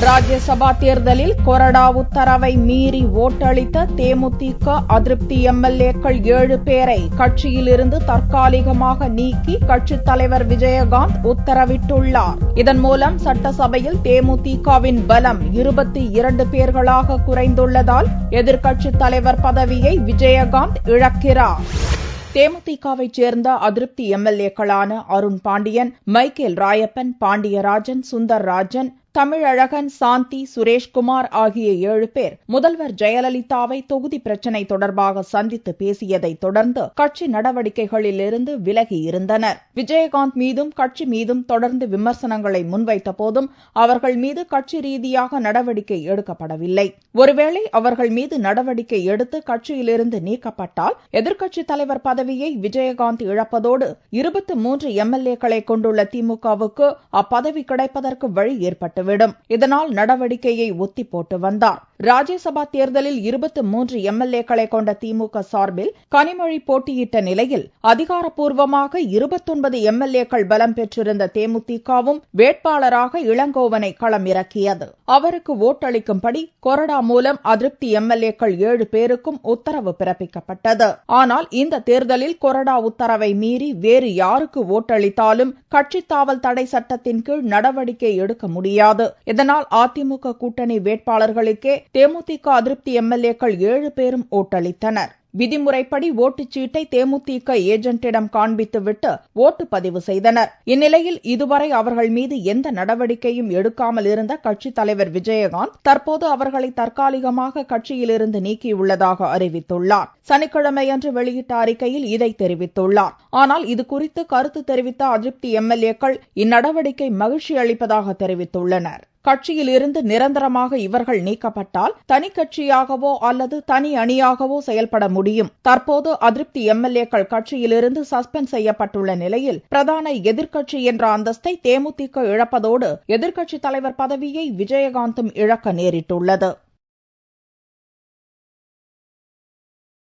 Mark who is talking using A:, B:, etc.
A: ராஜ்யசபா தேர்தலில் கொறடா உத்தரவை மீறி ஓட்டளித்த தேமுதிக அதிருப்தி எம்எல்ஏக்கள் 7 பேரை கட்சியிலிருந்து தற்காலிகமாக நீக்கி கட்சித் தலைவர் விஜயகாந்த் உத்தரவிட்டுள்ளார். இதன் மூலம் சட்டசபையில் தேமுதிகவின் பலம் 22 பேர்களாக குறைந்துள்ளதால் எதிர்க்கட்சித் தலைவர் பதவியை விஜயகாந்த் இழக்கிறார். தேமுதிகவைச் சேர்ந்த அதிருப்தி எம்எல்ஏக்களான அருண் பாண்டியன், மைக்கேல் ராயப்பன், பாண்டியராஜன், சுந்தர்ராஜன், தமிழழகன், சாந்தி, சுரேஷ்குமார் ஆகிய 7 பேர் முதல்வர் ஜெயலலிதாவை தொகுதி பிரச்சினை தொடர்பாக சந்தித்து பேசியதைத் தொடர்ந்து கட்சி நடவடிக்கைகளிலிருந்து விலகியிருந்தனர். விஜயகாந்த் மீதும் கட்சி மீதும் தொடர்ந்து விமர்சனங்களை முன்வைத்த போதும் அவர்கள் மீது கட்சி ரீதியாக நடவடிக்கை எடுக்கப்படவில்லை. ஒருவேளை அவர்கள் மீது நடவடிக்கை எடுத்து கட்சியிலிருந்து நீக்கப்பட்டால் எதிர்க்கட்சித் தலைவர் பதவியை விஜயகாந்த் இழப்பதோடு 23 எம்எல்ஏக்களை கொண்டுள்ள திமுகவுக்கு அப்பதவி கிடைப்பதற்கு வழி ஏற்பட்டுவிடும். இதனால் நடவடிக்கையை ஒத்தி போட்டு வந்தார். ராஜ்யசபா தேர்தலில் 23 எம்எல்ஏக்களை கொண்ட திமுக சார்பில் கனிமொழி போட்டியிட்ட நிலையில் அதிகாரப்பூர்வமாக 29 எம்எல்ஏக்கள் பலம் பெற்றிருந்த தேமுதிகவும் வேட்பாளராக இளங்கோவனை களமிறக்கியது. அவருக்கு ஓட்டளிக்கும்படி கொறடா மூலம் அதிருப்தி எம்எல்ஏக்கள் 7 பேருக்கும் உத்தரவு பிறப்பிக்கப்பட்டது. ஆனால் இந்த தேர்தலில் கொறடா உத்தரவை மீறி வேறு யாருக்கு ஓட்டளித்தாலும் கட்சித் தாவல் தடை சட்டத்தின் கீழ் நடவடிக்கை எடுக்க முடியாது. இதனால் அதிமுக கூட்டணி வேட்பாளர்களுக்கே தேமுதிக அதிருப்தி எம்எல்ஏக்கள் 7 பேரும் ஓட்டளித்தனர். விதிமுறைப்படி ஓட்டுச்சீட்டை தேமுதிக ஏஜென்ட்டிடம் காண்பித்துவிட்டு ஓட்டு பதிவு செய்தனர். இந்நிலையில் இதுவரை அவர்கள் மீது எந்த நடவடிக்கையும் எடுக்காமல் இருந்த கட்சித் தலைவர் விஜயகாந்த் தற்போது அவர்களை தற்காலிகமாக கட்சியிலிருந்து நீக்கியுள்ளதாக அறிவித்துள்ளார். சனிக்கிழமையன்று வெளியிட்ட அறிக்கையில் இதை தெரிவித்துள்ளார். ஆனால் இதுகுறித்து கருத்து தெரிவித்த அதிருப்தி எம்எல்ஏக்கள் இந்நடவடிக்கை மகிழ்ச்சி அளிப்பதாக தெரிவித்துள்ளனர். கட்சியிலிருந்து நிரந்தரமாக இவர்கள் நீக்கப்பட்டால் தனி கட்சியாகவோ அல்லது தனி அணியாகவோ செயல்பட முடியும். தற்போது அதிருப்தி எம்எல்ஏக்கள் கட்சியிலிருந்து சஸ்பெண்ட் செய்யப்பட்டுள்ள நிலையில் பிரதான எதிர்க்கட்சி என்ற அந்தஸ்தை தேமுதிக இழப்பதோடு எதிர்க்கட்சித் தலைவர் பதவியை விஜயகாந்தும் இழக்க நேரிட்டுள்ளது.